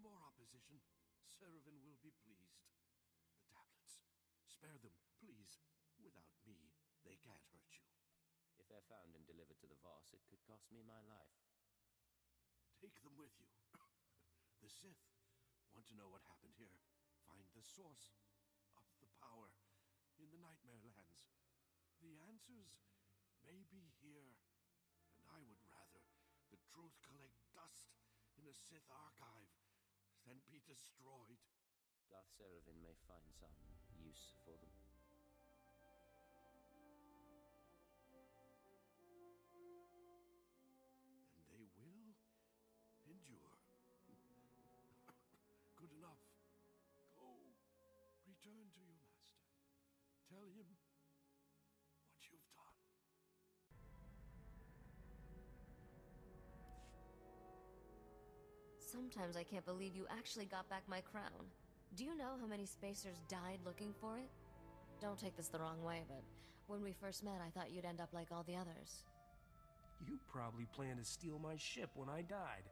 more opposition. Seravin will be pleased. The tablets. Spare them, please. Without me, they can't hurt you. If they're found and delivered to the Voss, it could cost me my life. Take them with you. The Sith want to know what happened here. Find the source of the power in the Nightmare Lands. The answers may be here, and I would rather the truth collect dust in a Sith archive than be destroyed. Darth Seravin may find some use for them. And they will endure. Good enough. Go, return to your master. Tell him what you've done. Sometimes I can't believe you actually got back my crown. Do you know how many spacers died looking for it? Don't take this the wrong way, but when we first met, I thought you'd end up like all the others. You probably planned to steal my ship when I died.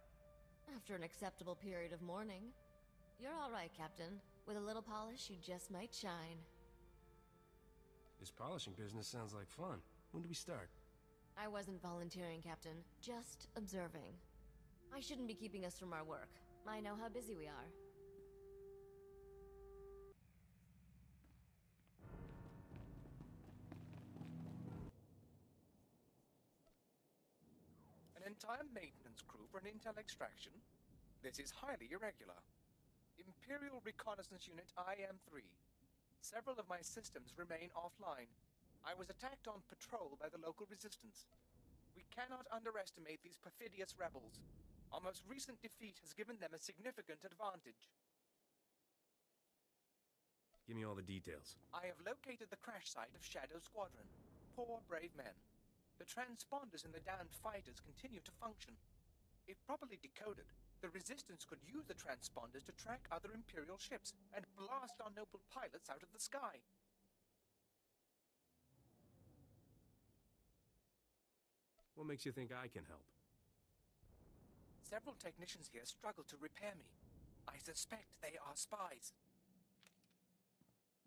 After an acceptable period of mourning. You're all right, Captain. With a little polish, you just might shine. This polishing business sounds like fun. When do we start? I wasn't volunteering, Captain. Just observing. I shouldn't be keeping us from our work. I know how busy we are. An entire maintenance crew for an intel extraction? This is highly irregular. Imperial Reconnaissance Unit IM-3. Several of my systems remain offline. I was attacked on patrol by the local resistance. We cannot underestimate these perfidious rebels. Our most recent defeat has given them a significant advantage. Give me all the details. I have located the crash site of Shadow Squadron. Poor, brave men. The transponders in the downed fighters continue to function. If properly decoded, the Resistance could use the transponders to track other Imperial ships and blast our noble pilots out of the sky. What makes you think I can help? Several technicians here struggle to repair me. I suspect they are spies.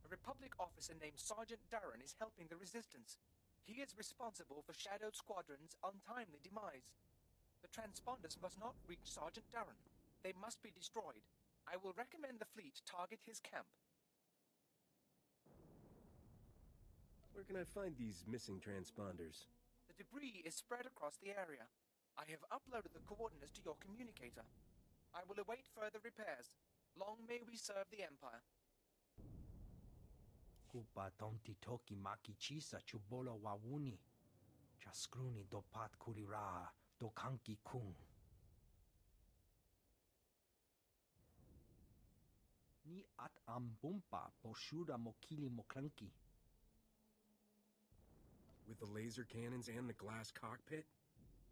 A Republic officer named Sergeant Durran is helping the Resistance. He is responsible for Shadow Squadron's untimely demise. The transponders must not reach Sergeant Durran. They must be destroyed. I will recommend the fleet target his camp. Where can I find these missing transponders? The debris is spread across the area. I have uploaded the coordinates to your communicator. I will await further repairs. Long may we serve the Empire. Kupa tonti toki maki chisa chubolo wawuni. Chaskruni dopat kurira dokanki kung. Ni at ambumpa boshura mokili mokranki. With the laser cannons and the glass cockpit?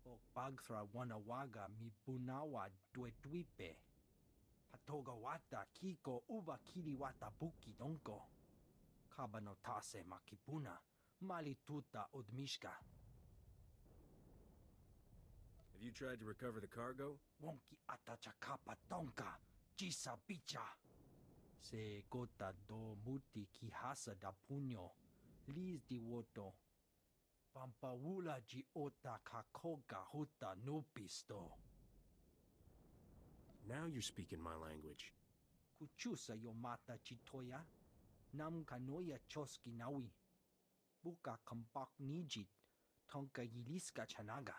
O bagthra wanawaga mi bunawa duetwipe. Patoga wata kiko uba kiliwata buki donko. Kabano tase makipuna, malituta odmishka. Have you tried to recover the cargo? Wonki atachakapa tonka, jisa bicha. Se gota do muti kihasa da punyo, liz di woto. Pampawula ji ota kakoga huta nupisto. Now you're speaking my language. Kuchusa yomata chitoya. Nam kanoya choski nawi. Buka kampak nijit. Tonka yiliska chanaga.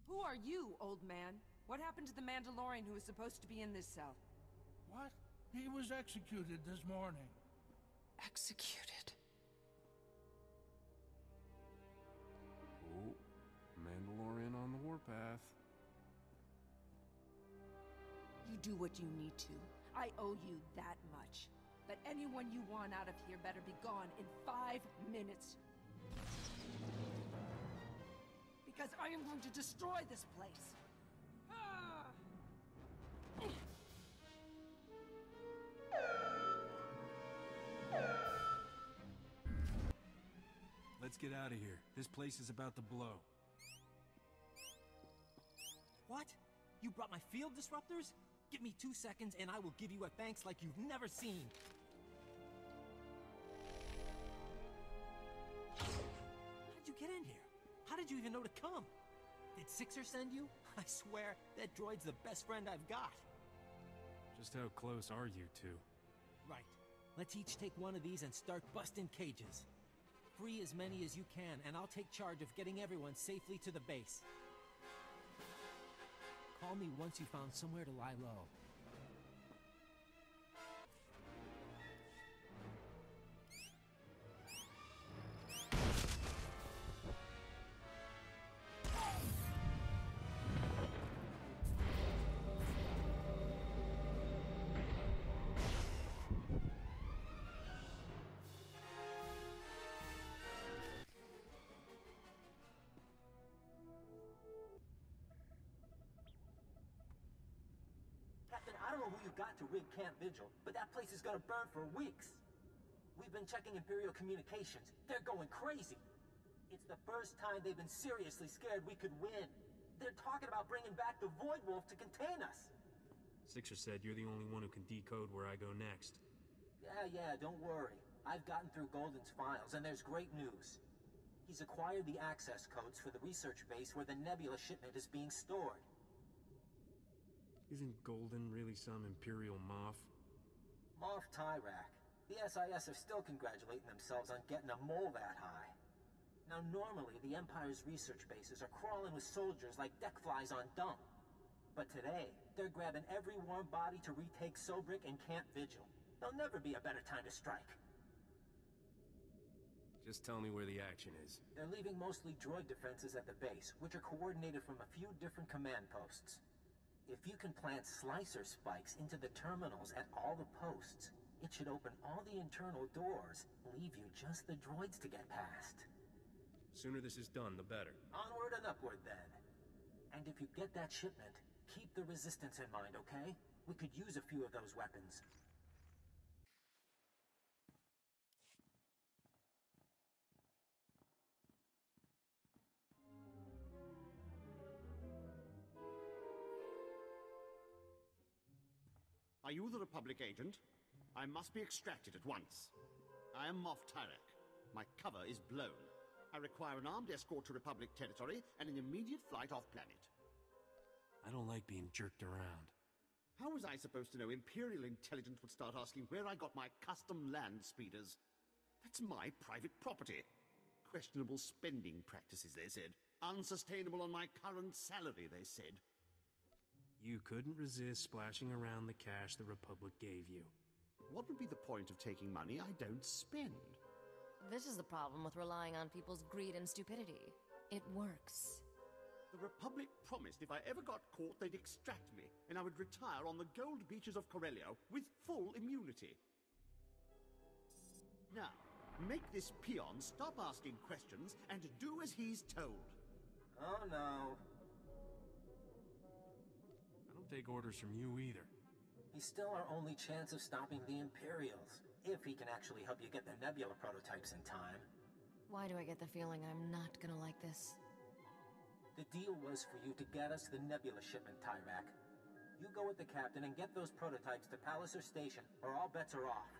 Who are you, old man? What happened to the Mandalorian who was supposed to be in this cell? What? He was executed this morning. Executed? Oh, Mandalorian on the warpath. You do what you need to. I owe you that much. But anyone you want out of here better be gone in 5 minutes. Because I am going to destroy this place. Let's get out of here. This place is about to blow. What? You brought my field disruptors? Give me 2 seconds and I will give you a thanks like you've never seen. How'd you get in here? How did you even know to come? Did Sixer send you? I swear, that droid's the best friend I've got. Just how close are you two? Right. Let's each take one of these and start busting cages. Free as many as you can, and I'll take charge of getting everyone safely to the base. Call me once you found somewhere to lie low. Captain, I don't know who you got to rig Camp Vigil, but that place is gonna burn for weeks. We've been checking Imperial communications. They're going crazy. It's the first time they've been seriously scared we could win. They're talking about bringing back the Void Wolf to contain us. Sixer said you're the only one who can decode where I go next. Yeah, don't worry. I've gotten through Golden's files, and there's great news. He's acquired the access codes for the research base where the Nebula shipment is being stored. Isn't Golden really some Imperial Moff? Moff Tyrak. The SIS are still congratulating themselves on getting a mole that high. Now normally, the Empire's research bases are crawling with soldiers like deck flies on dung. But today, they're grabbing every warm body to retake Sobrik and Camp Vigil. There'll never be a better time to strike. Just tell me where the action is. They're leaving mostly droid defenses at the base, which are coordinated from a few different command posts. If you can plant slicer spikes into the terminals at all the posts, it should open all the internal doors, leave you just the droids to get past. Sooner this is done, the better. Onward and upward, then. And if you get that shipment, keep the Resistance in mind, okay? We could use a few of those weapons. Are you the Republic agent? I must be extracted at once. I am Moff Tyrak. My cover is blown. I require an armed escort to Republic territory and an immediate flight off-planet. I don't like being jerked around. How was I supposed to know Imperial intelligence would start asking where I got my custom land speeders? That's my private property. Questionable spending practices, they said. Unsustainable on my current salary, they said. You couldn't resist splashing around the cash the Republic gave you. What would be the point of taking money I don't spend? This is the problem with relying on people's greed and stupidity. It works. The Republic promised if I ever got caught, they'd extract me, and I would retire on the gold beaches of Corellia with full immunity. Now, make this peon stop asking questions and do as he's told. Oh no. I don't take orders from you either. He's still our only chance of stopping the Imperials, if he can actually help you get the Nebula prototypes in time. Why do I get the feeling I'm not gonna like this? The deal was for you to get us the Nebula shipment, Tyrak. You go with the captain and get those prototypes to Palliser Station, or all bets are off.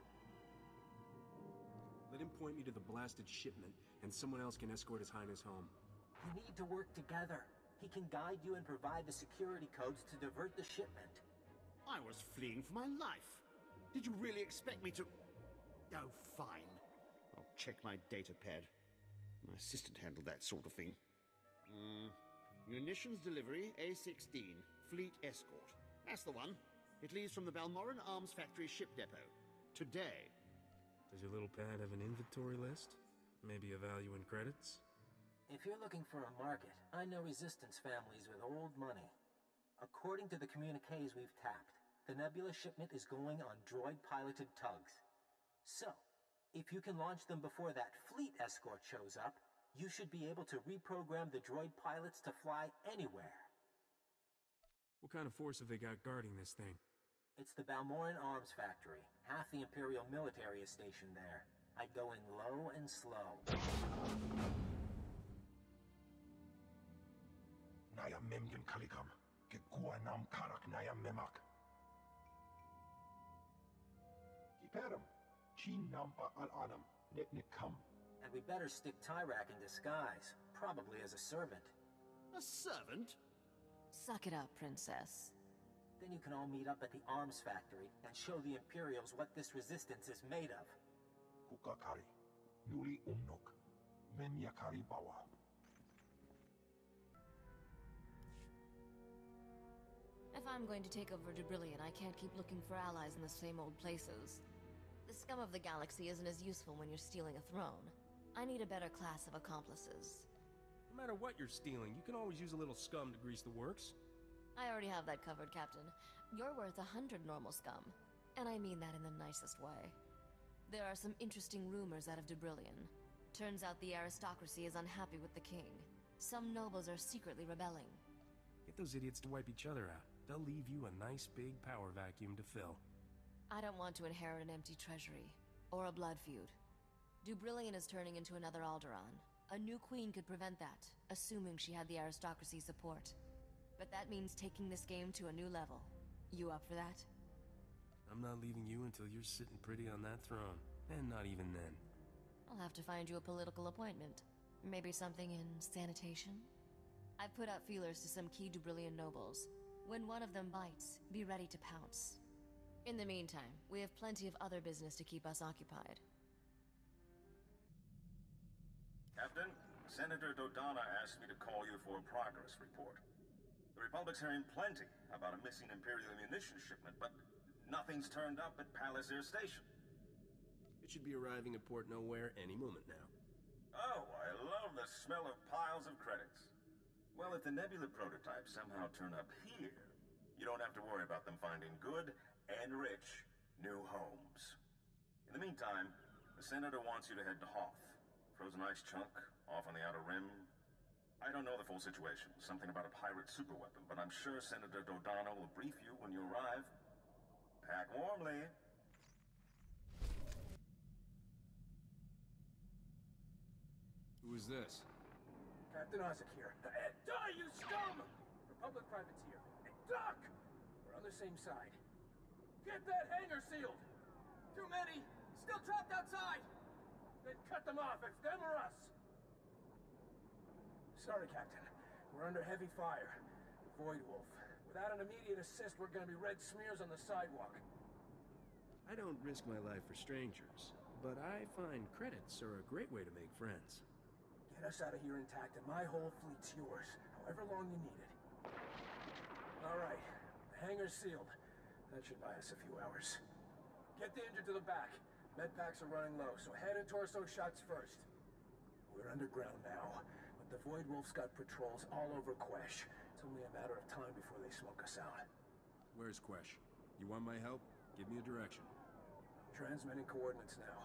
Let him point me to the blasted shipment, and someone else can escort His Highness home. You need to work together. He can guide you and provide the security codes to divert the shipment. I was fleeing for my life. Did you really expect me to... Oh, fine. I'll check my data pad. My assistant handled that sort of thing. Munitions delivery, A-16, Fleet Escort. That's the one. It leaves from the Balmoran Arms Factory ship depot. Today. Does your little pad have an inventory list? Maybe a value in credits? If you're looking for a market, I know Resistance families with old money. According to the communiques we've tapped, the Nebula shipment is going on droid-piloted tugs. So, if you can launch them before that fleet escort shows up, you should be able to reprogram the droid pilots to fly anywhere. What kind of force have they got guarding this thing? It's the Balmoran Arms Factory. Half the Imperial military is stationed there. I'd go in low and slow. Naya Memgan Kalikam. ke kuanam karak naya memak. Kiperam, chin nampa al anam, net kam. And we better stick Tyrak in disguise, probably as a servant. A servant? Suck it up, princess. Then you can all meet up at the arms factory and show the Imperials what this resistance is made of. Kukakari, Yuli umnok, Menyakari bawa. If I'm going to take over Dubrillion, I can't keep looking for allies in the same old places. The scum of the galaxy isn't as useful when you're stealing a throne. I need a better class of accomplices. No matter what you're stealing, you can always use a little scum to grease the works. I already have that covered, Captain. You're worth 100 normal scum. And I mean that in the nicest way. There are some interesting rumors out of Dubrillion. Turns out the aristocracy is unhappy with the king. Some nobles are secretly rebelling. Get those idiots to wipe each other out. They'll leave you a nice big power vacuum to fill. I don't want to inherit an empty treasury. Or a blood feud. Dubrillion is turning into another Alderaan. A new queen could prevent that, assuming she had the aristocracy's support. But that means taking this game to a new level. You up for that? I'm not leaving you until you're sitting pretty on that throne. And not even then. I'll have to find you a political appointment. Maybe something in sanitation? I've put out feelers to some key Dubrillion nobles. When one of them bites, be ready to pounce. In the meantime, we have plenty of other business to keep us occupied. Captain, Senator Dodonna asked me to call you for a progress report. The Republic's hearing plenty about a missing Imperial munition shipment, but nothing's turned up at Palace Air Station. It should be arriving at Port Nowhere any moment now. Oh, I love the smell of piles of credits. Well, if the Nebula prototypes somehow turn up here, you don't have to worry about them finding good and rich new homes. In the meantime, the Senator wants you to head to Hoth. Frozen ice chunk, off on the Outer Rim. I don't know the full situation, something about a pirate superweapon, but I'm sure Senator Dodonna will brief you when you arrive. Pack warmly. Who is this? Captain Isaac here. Die, you scum! Republic privateer. Hey, Doc! We're on the same side. Get that hangar sealed! Too many! Still trapped outside! Then cut them off, it's them or us! Sorry, Captain. We're under heavy fire. The Void Wolf. Without an immediate assist, we're gonna be red smears on the sidewalk. I don't risk my life for strangers, but I find credits are a great way to make friends. Get us out of here intact, and my whole fleet's yours, however long you need it. All right, the hangar's sealed. That should buy us a few hours. Get the injured to the back. Med packs are running low, so head and torso shots first. We're underground now, but the Void Wolf's got patrols all over Quesh. It's only a matter of time before they smoke us out. Where's Quesh? You want my help? Give me a direction. I'm transmitting coordinates now.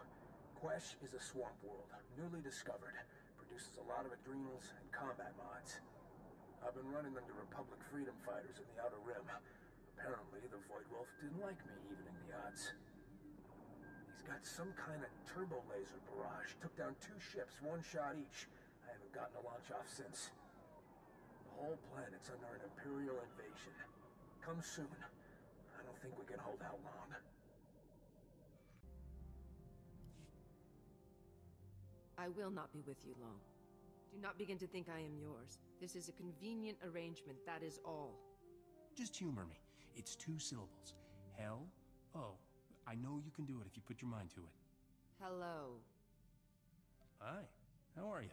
Quesh is a swamp world, newly discovered. Produces a lot of adrenals and combat mods. I've been running them to Republic freedom fighters in the Outer Rim. Apparently, the Void Wolf didn't like me evening the odds. He's got some kind of turbo laser barrage. Took down 2 ships, 1 shot each. I haven't gotten a launch off since. The whole planet's under an Imperial invasion. Come soon. I don't think we can hold out long. I will not be with you long. Do not begin to think I am yours. This is a convenient arrangement, that is all. Just humor me. It's 2 syllables. Hell, oh. I know you can do it if you put your mind to it. Hello. Hi. How are you?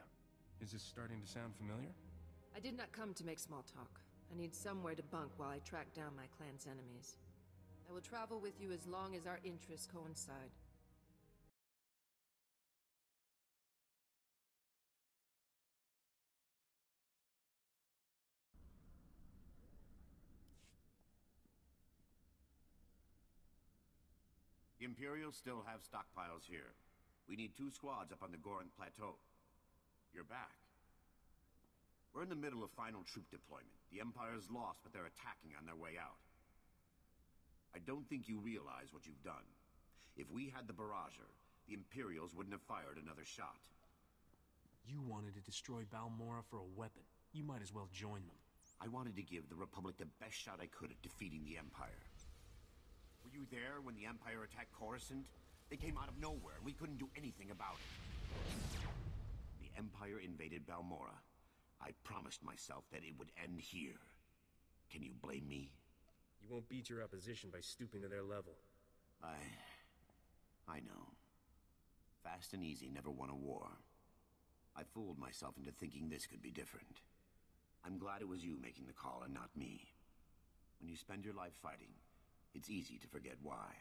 Is this starting to sound familiar? I did not come to make small talk. I need somewhere to bunk while I track down my clan's enemies. I will travel with you as long as our interests coincide. The Imperials still have stockpiles here. We need 2 squads up on the Goran Plateau. You're back. We're in the middle of final troop deployment. The Empire's lost, but they're attacking on their way out. I don't think you realize what you've done. If we had the Barrager, the Imperials wouldn't have fired another shot. You wanted to destroy Balmorra for a weapon. You might as well join them. I wanted to give the Republic the best shot I could at defeating the Empire. Were you there when the Empire attacked Coruscant? They came out of nowhere, and we couldn't do anything about it. The Empire invaded Balmorra. I promised myself that it would end here. Can you blame me? You won't beat your opposition by stooping to their level. I know. Fast and easy never won a war. I fooled myself into thinking this could be different. I'm glad it was you making the call and not me. When you spend your life fighting, it's easy to forget why.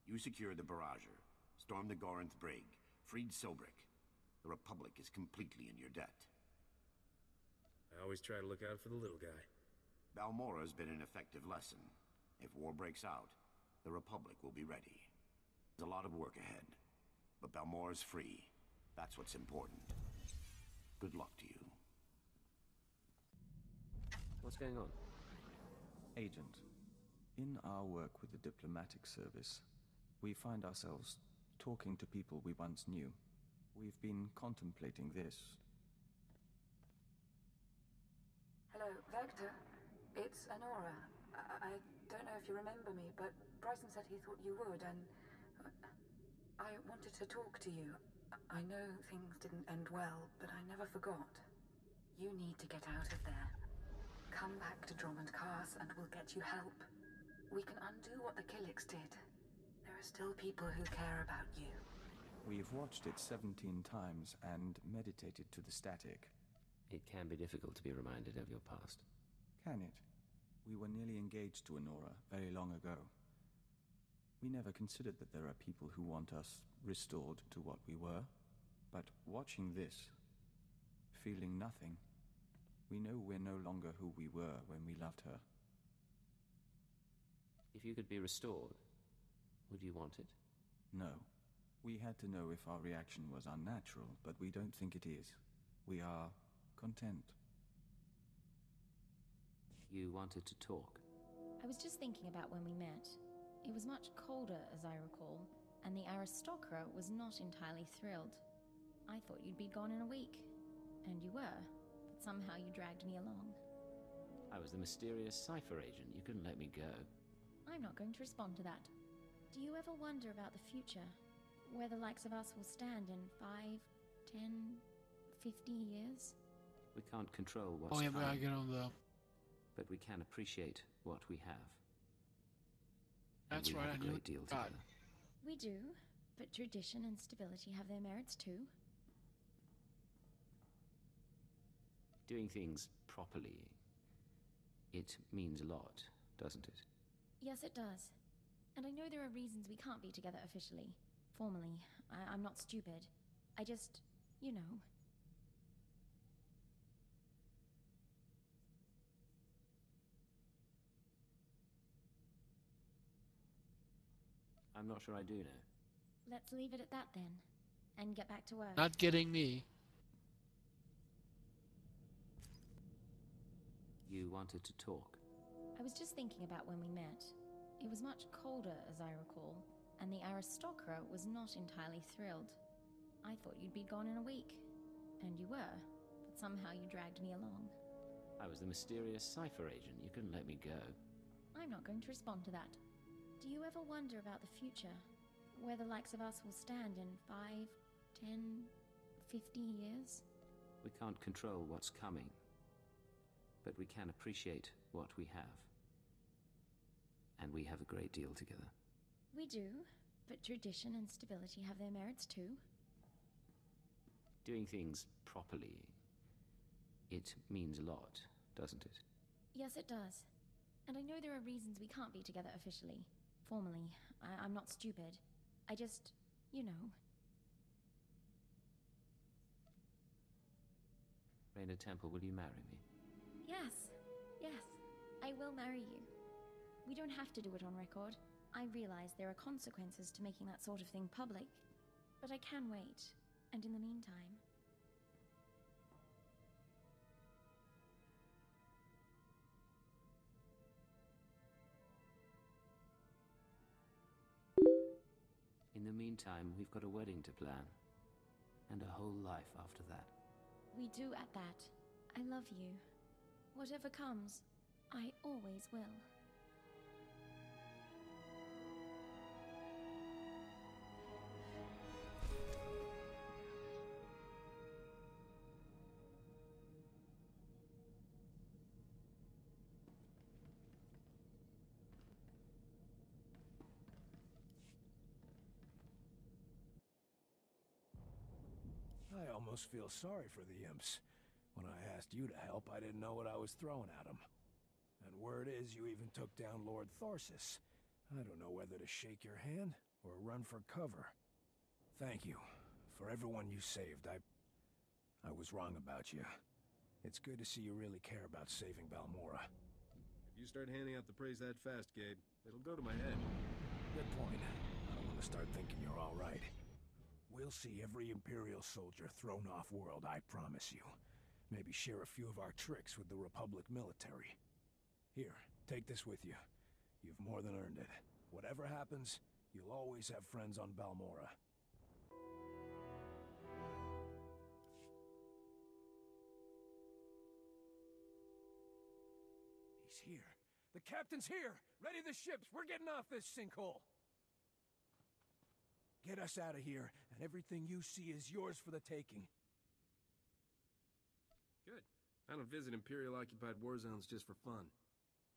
You secured the Barrager, stormed the Gorinth Brig, freed Sobrik. The Republic is completely in your debt. I always try to look out for the little guy. Balmorra's been an effective lesson. If war breaks out, the Republic will be ready. There's a lot of work ahead, but Balmorra's free. That's what's important. Good luck to you. What's going on? Agent, in our work with the diplomatic service, we find ourselves talking to people we once knew. We've been contemplating this. Hello, Vector. It's Honora. I don't know if you remember me, but Bryson said he thought you would, and I wanted to talk to you. I know things didn't end well, but I never forgot. You need to get out of there. Come back to Drummond Cast and we'll get you help. We can undo what the Killiks did. There are still people who care about you. We've watched it 17 times and meditated to the static. It can be difficult to be reminded of your past. Can it? We were nearly engaged to Honora very long ago. We never considered that there are people who want us restored to what we were. But watching this, feeling nothing, we know we're no longer who we were when we loved her. If you could be restored, would you want it? No. We had to know if our reaction was unnatural, but we don't think it is. We are content. You wanted to talk. I was just thinking about when we met. It was much colder, as I recall, and the aristocrat was not entirely thrilled. I thought you'd be gone in a week. And you were, but somehow you dragged me along. I was the mysterious cipher agent. You couldn't let me go. I'm not going to respond to that. Do you ever wonder about the future? Where the likes of us will stand in 5, 10, 50 years? We can't control what's Oh yeah, but I coming, get on the... but we can appreciate what we have. That's and we right, have I a knew great deal God. together. We do, but tradition and stability have their merits too. Doing things properly, it means a lot, doesn't it? Yes, it does. And I know there are reasons we can't be together officially. Formally. I'm not stupid. I just, you know. I'm not sure I do know. Let's leave it at that then. And get back to work. Not getting me. You wanted to talk. I was just thinking about when we met. It was much colder, as I recall, and the aristocrat was not entirely thrilled. I thought you'd be gone in a week. And you were, but somehow you dragged me along. I was the mysterious cipher agent. You couldn't let me go. I'm not going to respond to that. Do you ever wonder about the future? Where the likes of us will stand in 5, 10, 50 years? We can't control what's coming, but we can appreciate what we have. And we have a great deal together. We do, but tradition and stability have their merits too. Doing things properly, it means a lot, doesn't it? Yes, it does. And I know there are reasons we can't be together officially. Formally. I'm not stupid. I just, you know. Raina Temple, will you marry me? Yes. Yes. I will marry you. We don't have to do it on record. I realize there are consequences to making that sort of thing public. But I can wait. And in the meantime... In the meantime, we've got a wedding to plan. And a whole life after that. We do at that. I love you. Whatever comes, I always will. I almost feel sorry for the imps. When I asked you to help, I didn't know what I was throwing at them. And word is you even took down Lord Thorsis. I don't know whether to shake your hand or run for cover. Thank you. For everyone you saved, I was wrong about you. It's good to see you really care about saving Balmora. If you start handing out the praise that fast, Gabe, it'll go to my head. Good point. I don't want to start thinking you're all right. We'll see every Imperial soldier thrown off-world, I promise you. Maybe share a few of our tricks with the Republic military. Here, take this with you. You've more than earned it. Whatever happens, you'll always have friends on Balmora. He's here. The captain's here! Ready the ships! We're getting off this sinkhole! Get us out of here, and everything you see is yours for the taking. Good. I don't visit Imperial-occupied war zones just for fun.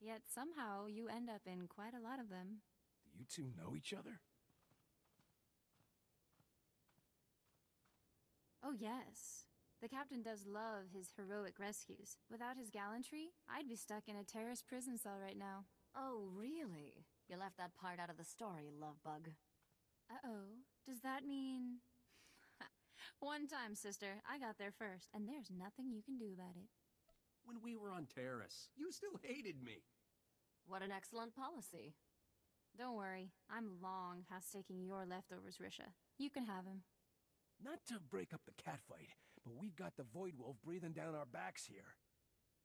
Yet somehow you end up in quite a lot of them. Do you two know each other? Oh yes. The captain does love his heroic rescues. Without his gallantry, I'd be stuck in a terrorist prison cell right now. Oh, really? You left that part out of the story, lovebug. Uh-oh. Does that mean... One time, sister, I got there first, and there's nothing you can do about it. When we were on Terrace, you still hated me. What an excellent policy. Don't worry, I'm long past taking your leftovers, Risha. You can have him. Not to break up the catfight, but we've got the Void Wolf breathing down our backs here.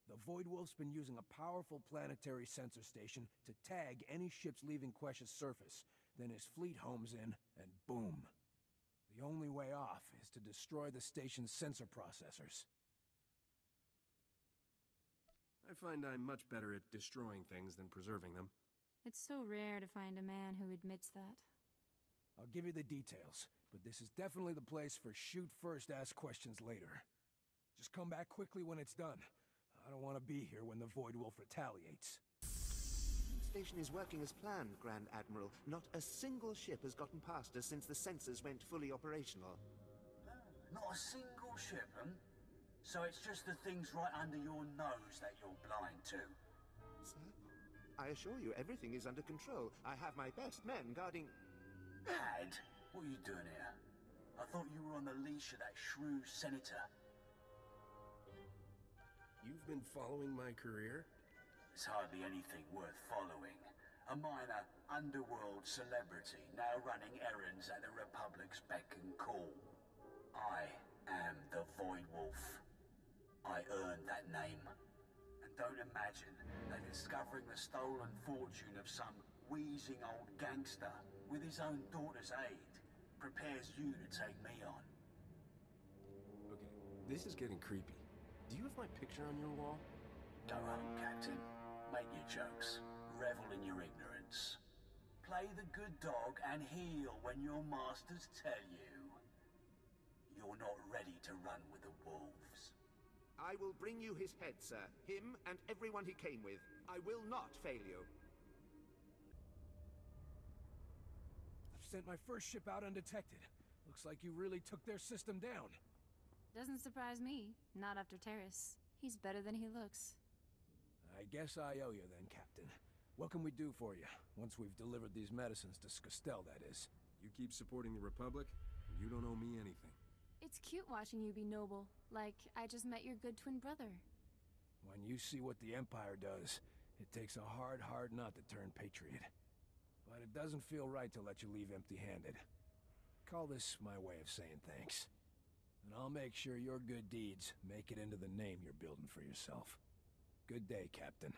The Void Wolf's been using a powerful planetary sensor station to tag any ships leaving Quesh's surface. Then his fleet homes in, and boom. The only way off is to destroy the station's sensor processors. I find I'm much better at destroying things than preserving them. It's so rare to find a man who admits that. I'll give you the details, but this is definitely the place for shoot first, ask questions later. Just come back quickly when it's done. I don't want to be here when the Void Wolf retaliates. The station is working as planned, Grand Admiral. Not a single ship has gotten past us since the sensors went fully operational. Not a single ship, huh? So it's just the things right under your nose that you're blind to? Sir, I assure you, everything is under control. I have my best men guarding... Had? What are you doing here? I thought you were on the leash of that shrew senator. You've been following my career? It's hardly anything worth following. A minor underworld celebrity now running errands at the Republic's beck and call. I am the Void Wolf. I earned that name. And don't imagine that discovering the stolen fortune of some wheezing old gangster with his own daughter's aid prepares you to take me on. Okay, this is getting creepy. Do you have my picture on your wall? Go home, Captain. Make your jokes. Revel in your ignorance. Play the good dog and heel when your masters tell you you're not ready to run with the wolves. I will bring you his head, sir. Him and everyone he came with. I will not fail you. I've sent my first ship out undetected. Looks like you really took their system down. Doesn't surprise me. Not after Terrace. He's better than he looks. I guess I owe you then, Captain. What can we do for you, once we've delivered these medicines to Skostel, that is? You keep supporting the Republic, and you don't owe me anything. It's cute watching you be noble, like I just met your good twin brother. When you see what the Empire does, it takes a hard not to turn patriot. But it doesn't feel right to let you leave empty-handed. Call this my way of saying thanks. And I'll make sure your good deeds make it into the name you're building for yourself. Good day, Captain.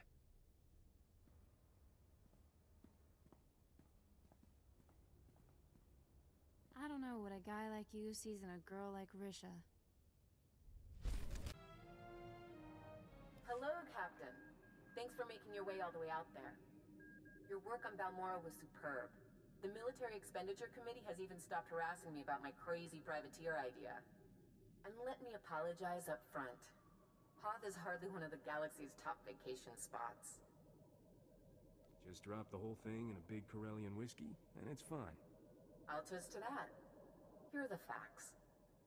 I don't know what a guy like you sees in a girl like Risha. Hello, Captain. Captain. Thanks for making your way all the way out there. Your work on Balmora was superb. The Military Expenditure Committee has even stopped harassing me about my crazy privateer idea. And let me apologize up front. Hoth is hardly one of the galaxy's top vacation spots. Just drop the whole thing in a big Corellian whiskey, and it's fine. I'll toast to that. Here are the facts.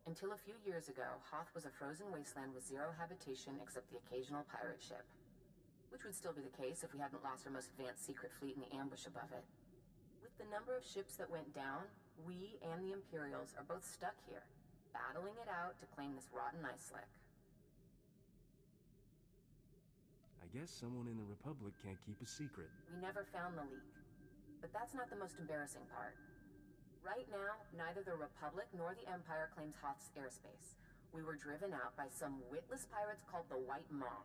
Until a few years ago, Hoth was a frozen wasteland with zero habitation except the occasional pirate ship. Which would still be the case if we hadn't lost our most advanced secret fleet in the ambush above it. With the number of ships that went down, we and the Imperials are both stuck here, battling it out to claim this rotten ice slick. I guess someone in the Republic can't keep a secret. We never found the leak. But that's not the most embarrassing part. Right now, neither the Republic nor the Empire claims Hoth's airspace. We were driven out by some witless pirates called the White Maw.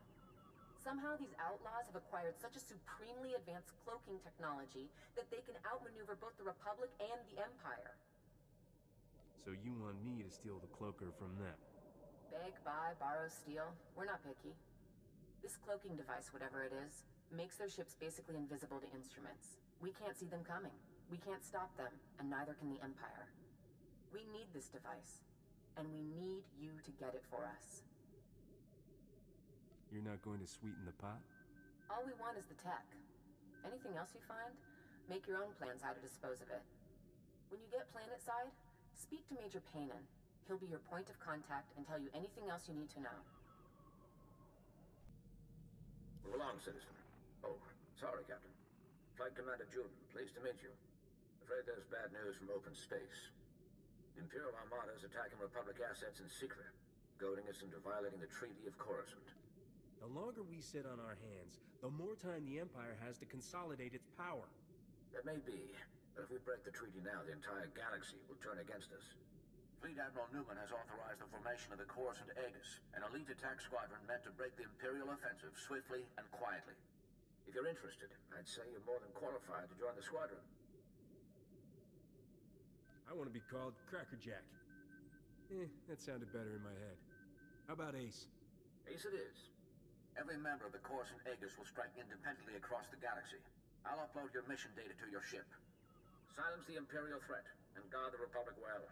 Somehow these outlaws have acquired such a supremely advanced cloaking technology that they can outmaneuver both the Republic and the Empire. So you want me to steal the cloaker from them? Beg, buy, borrow, steal. We're not picky. This cloaking device, whatever it is, makes their ships basically invisible to instruments. We can't see them coming. We can't stop them, and neither can the Empire. We need this device, and we need you to get it for us. You're not going to sweeten the pot? All we want is the tech. Anything else you find, make your own plans how to dispose of it. When you get planetside, speak to Major Paynon. He'll be your point of contact and tell you anything else you need to know. Move along, citizen. Oh, sorry, Captain. Flight Commander Juden, pleased to meet you. Afraid there's bad news from open space. The Imperial Armada is attacking Republic assets in secret, goading us into violating the Treaty of Coruscant. The longer we sit on our hands, the more time the Empire has to consolidate its power. That may be, but if we break the treaty now, the entire galaxy will turn against us. Fleet Admiral Newman has authorized the formation of the Coruscant Aegis, an elite attack squadron meant to break the Imperial offensive swiftly and quietly. If you're interested, I'd say you're more than qualified to join the squadron. I want to be called Crackerjack. That sounded better in my head. How about Ace? Ace it is. Every member of the Coruscant Aegis will strike independently across the galaxy. I'll upload your mission data to your ship. Silence the Imperial threat, and guard the Republic well.